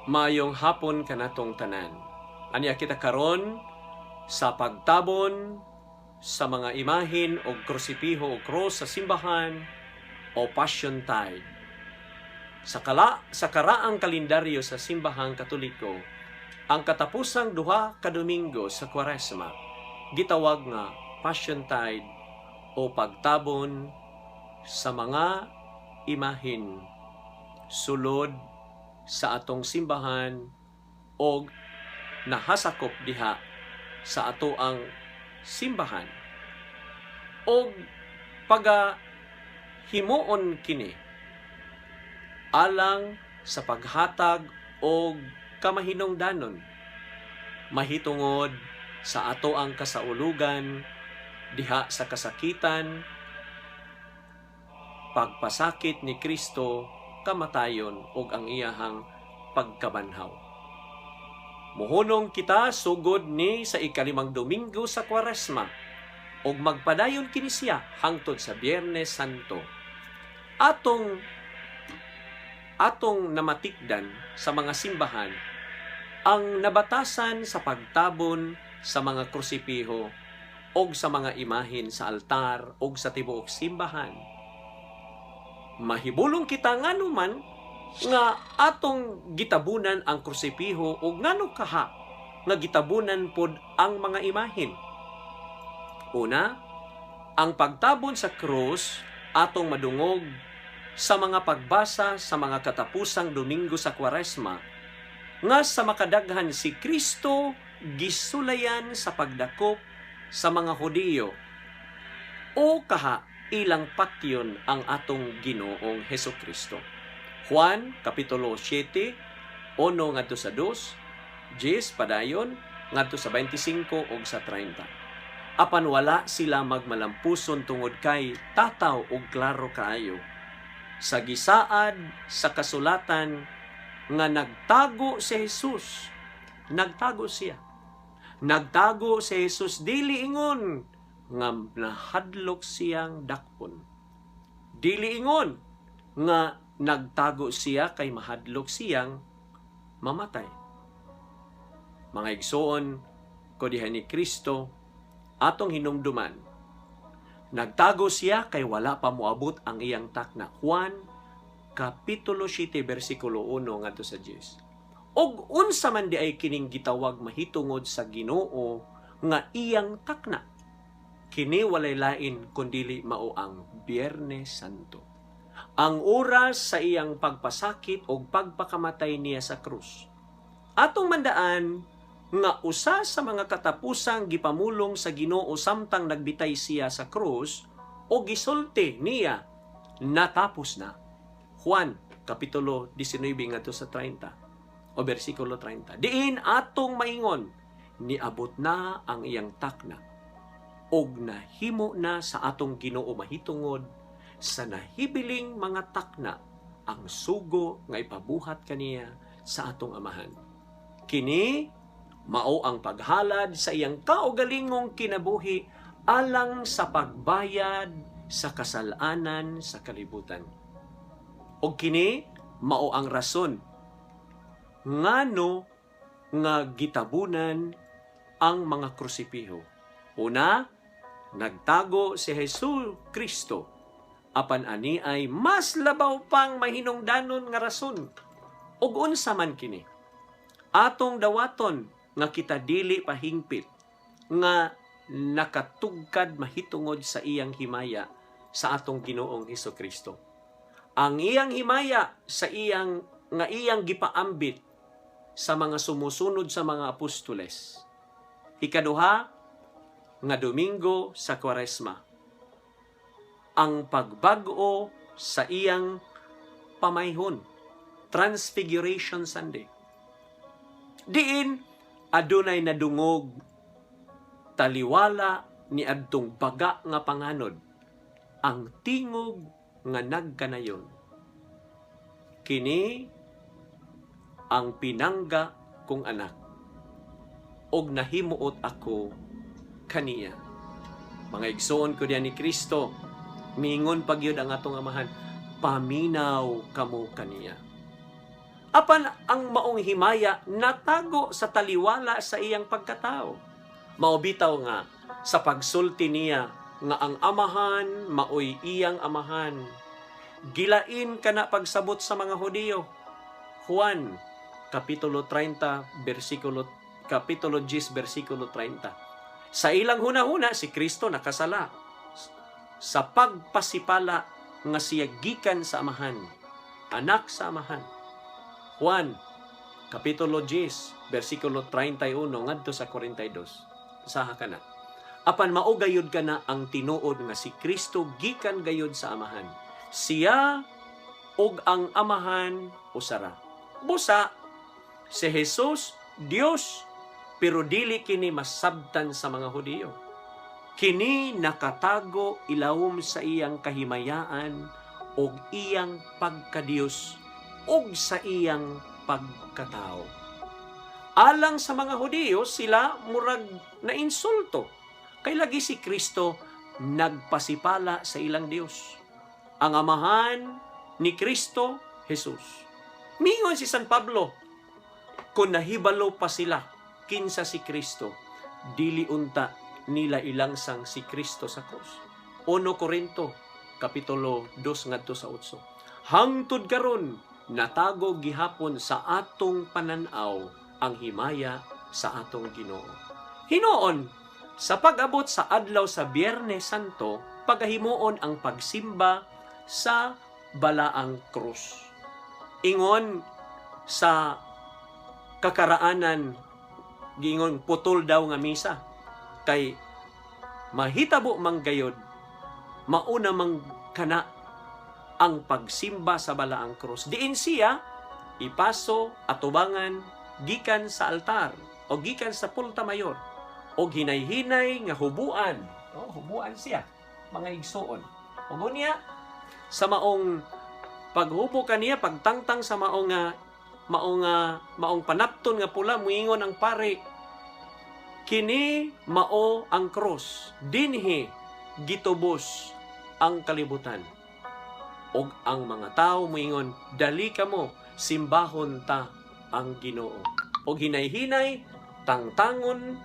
Mayong hapon kanatong tanan. Aniya kita karon sa pagtabon sa mga imahin o krusipiho o cross sa simbahan o Passion Tide. Sa karaang kalendaryo sa simbahang Katoliko, ang katapusang duha ka Domingo sa Kwaresma gitawag nga Passion Tide o pagtabon sa mga imahin sulod sa atong simbahan o nahasakop diha sa ato ang simbahan o pagahimuon kini alang sa paghatag o kamahinungdanon mahitungod sa ato ang kasaulugan diha sa kasakitan, pagpasakit ni Kristo, kamatayon ug ang iyahang pagkabanhaw. Muhunong kita sugod ni sa ikalimang Domingo sa Kwaresma ug magpadayon kini siya hangtod sa Biyernes Santo. Atong namatikdan sa mga simbahan ang nabatasan sa pagtabon sa mga krusipiho ug sa mga imahin sa altar ug sa tibuok simbahan. Mahibulong kita nganuman nga atong gitabunan ang krusipiho ug ngano kaha nga gitabunan pod ang mga imahin. Una, ang pagtabon sa krus atong madungog sa mga pagbasa sa mga katapusang Domingo sa Kwaresma nga sa makadaghan si Kristo gisulayan sa pagdakop sa mga Hudiyo o kaha ilang patyon ang atong Ginoong Hesukristo. Juan kapitulo 7 1 ngadto sa 2, 10 padayon ngadto sa 25 ug sa 30. Apan wala sila magmalampuson tungod kay tataw ug klaro kaayo sa gisaad sa kasulatan nga nagtago si Jesus. Nagtago siya. Nagtago si Jesus dili ingon nga nahadlok siyang dakpon. Dili ingon nga nagtago siya kay mahadlok siyang mamatay. Mga igsoon ko diha ni Kristo atong hinumduman. Nagtago siya kay wala pa moabot ang iyang takna. Juan kapitulo 7 bersikulo 1 ngadto sa 10. Og unsa man di ay kining gitawag mahitungod sa Ginoo nga iyang takna. Kini walay lain kundili mao ang Biyernes Santo. Ang oras sa iyang pagpasakit o pagpakamatay niya sa krus. Atong mandaan nga usa sa mga katapusang gipamulong sa Ginoo samtang nagbitay siya sa krus o gisulti niya natapos na. Juan kapitulo 19 ngadto sa 30 o bersikulo 30. Diin atong maingon niabot na ang iyang takna og nahimo na sa atong Ginoo mahitungod sa nahibiling mga takna ang sugo nga ipabuhat kaniya sa atong amahan. Kini mao ang paghalad sa iyang kaugalingong kinabuhi alang sa pagbayad sa kasalanan sa kalibutan. Og kini mao ang rason ngano nga gitabunan ang mga krusipiho. Una, nagtago si Hesus Kristo. Apan ani ay mas labaw pang mahinungdanon nga rason. Ug unsa man kini? Atong dawaton nga kita dili pahingpit nga nakatugkad mahitungod sa iyang himaya sa atong Ginoong Hesukristo. Ang iyang himaya sa iyang gipaambit sa mga sumusunod sa mga apostoles. Ikaduha nga Domingo sa Kwaresma. Ang pagbag-o sa iyang pamayhon. Transfiguration Sunday. Diin adunay nadungog taliwala ni adtong baga nga panganod. Ang tingog nga nagkanayon. Kini ang pinangga kong anak. Og nahimuot ako kaniya. Mga igsoon ko diyan ni Kristo, mingon pagyud ang atong amahan, paminaw kamo kaniya. Apan ang maong himaya natago sa taliwala sa iyang pagkatao. Maubitaw nga sa pagsulti niya nga ang amahan maoy iyang amahan. Gilain kana pagsabot sa mga Hudiyo. Juan kapitulo 30 kapitulo 10 bersikulo 30. Sa ilang hunahuna si Kristo nakasala sa pagpasipala nga siya gikan sa amahan, anak sa amahan. Juan kapitulo 10 bersikulo 31 ngadto sa 42. Saha kana. Apan mao gayud kana ang tinuod nga si Kristo gikan gayud sa amahan. Siya og ang amahan usara. Busa si Jesus Dios pero dili kini masabtan sa mga Hudiyo. Kini nakatago ilawom sa iyang kahimayaan og iyang pagkadiyos og sa iyang pagkatao. Alang sa mga Hudiyo, sila murag na insulto. Kay lagi si Kristo nagpasipala sa ilang Dios. Ang amahan ni Kristo, Jesus. Mingon si San Pablo, kung nahibalo pa sila kinsa si Kristo, dili unta nila ilangsang si Kristo sa krus. 1 Corinto kapitulo 2 ngadto sa 8. Hangtod karon natago gihapon sa atong pananaw ang himaya sa atong Ginoo. Hinoon, sa pag-abot sa adlaw sa Biyernes Santo, pagahimuon ang pagsimba sa balaang krus. Ingon sa kakaraanan, gingon putol daw nga misa. Kay mahitabo manggayod, mauna mang kana ang pagsimba sa balaang krus. Diin siya ipaso atubangan gikan sa altar o gikan sa pulta mayor o hinay-hinay nga hubuan. Hubuan siya, mga igsoon. O niya, sa maong paghubo kaniya, pagtangtang sa maong panapton nga pula, muingon ang pare, kini mao ang cross, dinhi gitubos ang kalibutan. Og ang mga tao muingon, dali kamo, simbahon ta ang Ginoo. Og hinay-hinay, tangtangon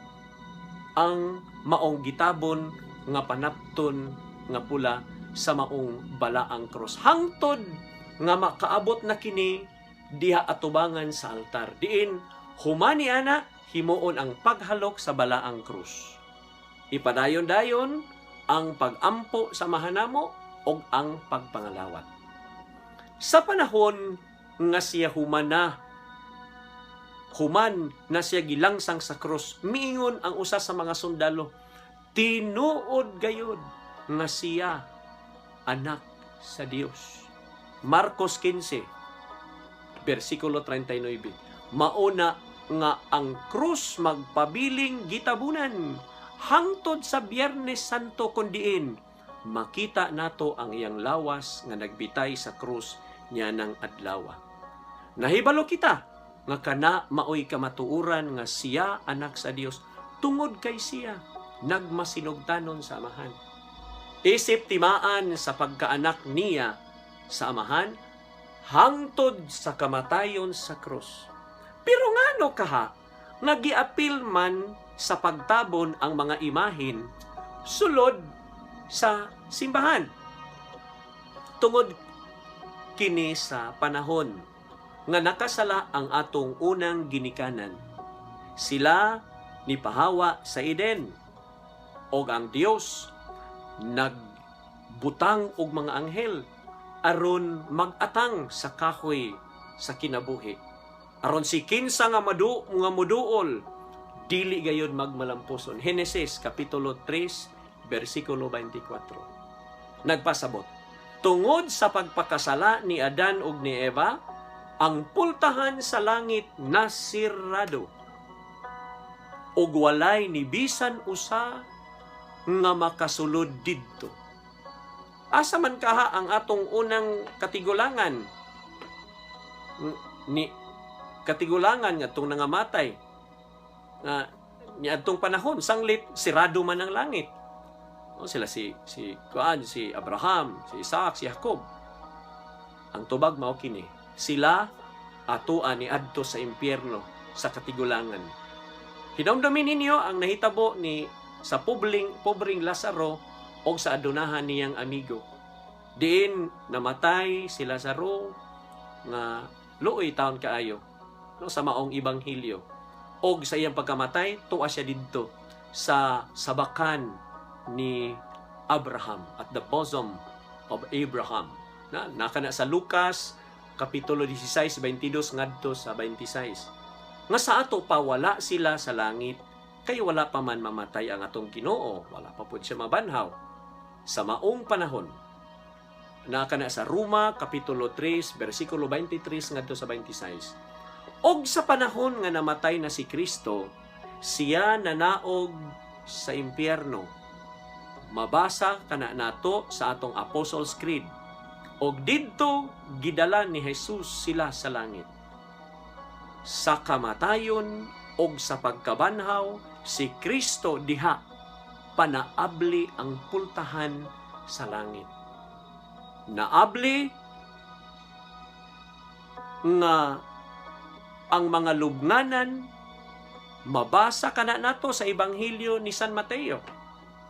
ang maong gitabon nga panapton nga pula sa maong balaang cross. Hangtod nga makaabot na kini diha atubangan sa altar. Diin humani ana himuon ang paghalok sa balaang krus. Ipadayon-dayon ang pagampo sa mahanamo ug ang pagpangalawat. Sa panahon nga siya human na siya gilangsang sa krus, miingon ang usa sa mga sundalo, tinuod gayud nga siya anak sa Dios. Marcos 15 bersikulo 39. Mauna nga ang krus magpabiling gitabunan hangtod sa Biyernes Santo kundiin makita nato ang iyang lawas nga nagbitay sa krus niya ng adlawa. Nahibalo kita nga kana maoy kamatuuran nga siya anak sa Dios tungod kay siya nagmasinugtanon sa amahan. Isip timaan sa pagkaanak niya sa amahan hangtod sa kamatayon sa krus. Pero ngano kaha nagiapil man sa pagtabon ang mga imahin sulod sa simbahan. Tungod kini sa panahon nga nakasala ang atong unang ginikanan. Sila nipahawa sa Eden og ang Dios nagbutang og mga anghel aron mag-atang sa kahoy sa kinabuhi. Aron si kinsa nga muduol dili gayud magmalampuson. Genesis kapitulo 3 bersikulo 24. Nagpasabot, tungod sa pagpakasala ni Adan ug ni Eva, ang pultahan sa langit nasirado ug walay ni bisan usa nga makasulod didto. Asa man kaha ang atong unang katigulangan ni katigulangan nga itong nangamatay nga ni atong panahon sanglit sirado man ang langit. Sila si Abraham, si Isaac, si Jacob. Ang tubag mao kini, sila atuan ni adto sa impyerno sa katigulangan. Hinumdumin ninyo ang nahitabo ni sa pobring Lazaro o sa adunahan niyang amigo. Diin namatay si Lazaro nga luoy taon kaayo no, sa maong ibanghilyo. Og sa iyang pagkamatay, tuwa siya didto sa sabakan ni Abraham, at the bosom of Abraham. Nakana sa Lucas Kapitulo 16, 22 ngadto sa 26. Nga sa ato pa wala sila sa langit, kay wala pa man mamatay ang atong Ginoo, wala pa pud siya mabanhaw. Sa maong panahon, nakana sa Roma Kapitulo 3, versikulo 23 ngadto sa 26. Og sa panahon nga namatay na si Kristo, siya nanaog sa impyerno. Mabasa kana nato sa atong Apostles' Creed. Og didto gidala ni Jesus sila sa langit. Sa kamatayon og sa pagkabanhaw, si Kristo diha panaabli ang pultahan sa langit. Naabli nga ang mga lubnganan, mabasa kana nato sa Ebanghelyo ni San Mateo.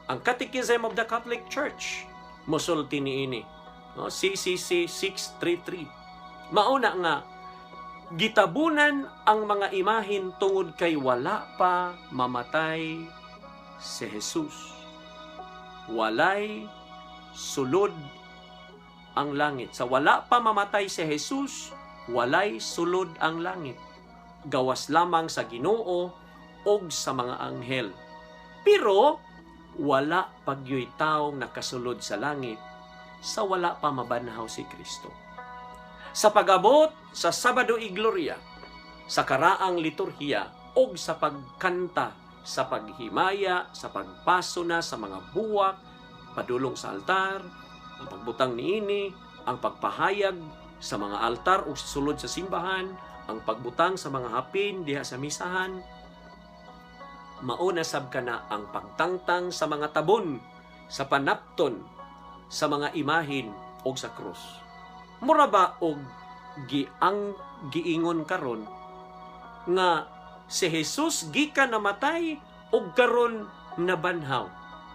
Ang Catechism of the Catholic Church, musulti niini, no? CCC 633. Mauna nga, gitabunan ang mga imahin tungod kay wala pa mamatay si Jesus. Walay sulod ang langit. Sa wala pa mamatay si Jesus, walay sulod ang langit. Gawas lamang sa Ginoo og sa mga anghel. Pero wala pagyoy taong nakasulod sa langit sa wala pa mabanhaw si Kristo. Sa pag-abot sa Sabado i Gloria, sa karaang liturhiya og sa pagkanta, sa paghimaya, sa pagpaso na sa mga buwak, padulong sa altar, ang pagbutang niini, ang pagpahayag sa mga altar o sulod sa simbahan, ang pagbutang sa mga hapin diha sa misahan, mauna sab kana ang pagtangtang sa mga tabon, sa panapton, sa mga imahin o sa krus. Mura ba og giingon karon nga si Jesus gikan namatay og karon nabanhaw?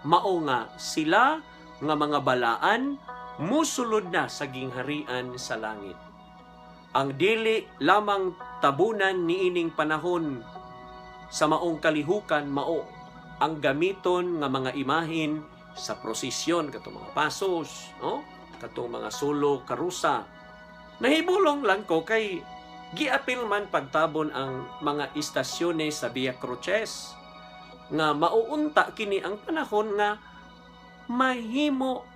Mao nga sila nga mga balaan musulod na sa gingharian sa langit. Ang dili lamang tabunan niining panahon sa maong kalihukan mao ang gamiton nga mga imahin sa prosesyon katong mga pasos, no? Katong mga sulo, karusa. Nahibulong lang ko kay giapil man pagtabon ang mga istasyones sa Via Cruces nga mauunta kini ang panahon nga mahimo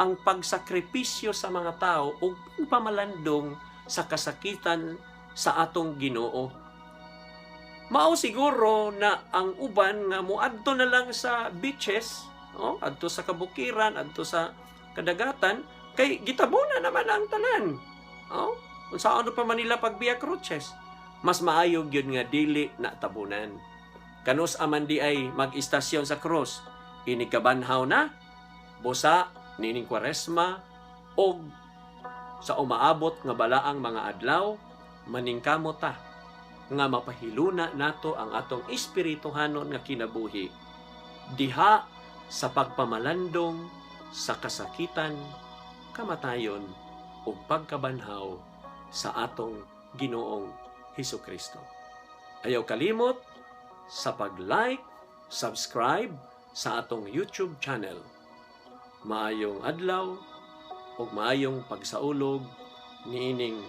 ang pagsakripisyo sa mga tao ug pamalandong sa kasakitan sa atong Ginoo. Mao siguro na ang uban nga muadto na lang sa beaches, adto sa kabukiran, adto sa kadagatan, kay gitabuna naman ang tanan. Kung saan pa Manila pag Via Cruces, mas maayo gyud nga dili na tabunan. Kanus aman di ay mag-istasyon sa krus, inikabanhaw na, busa, nining Kwaresma, og sa umaabot nga balaang mga adlaw, maningkamo ta nga mapahiluna nato ang atong espirituhanon nga kinabuhi diha sa pagpamalandong sa kasakitan, kamatayon ug pagkabanhaw sa atong Ginoong Hesukristo. Ayaw kalimot sa pag-like, subscribe sa atong YouTube channel. Maayong adlaw ug maayong pagsaulog niining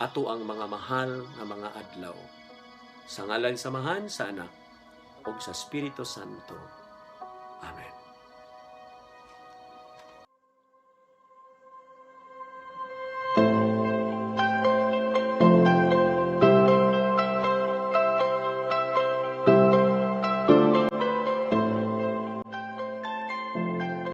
ato ang mga mahal na mga adlaw. Sa ngalan samahan sa Anak ug sa Espiritu Santo. Amen.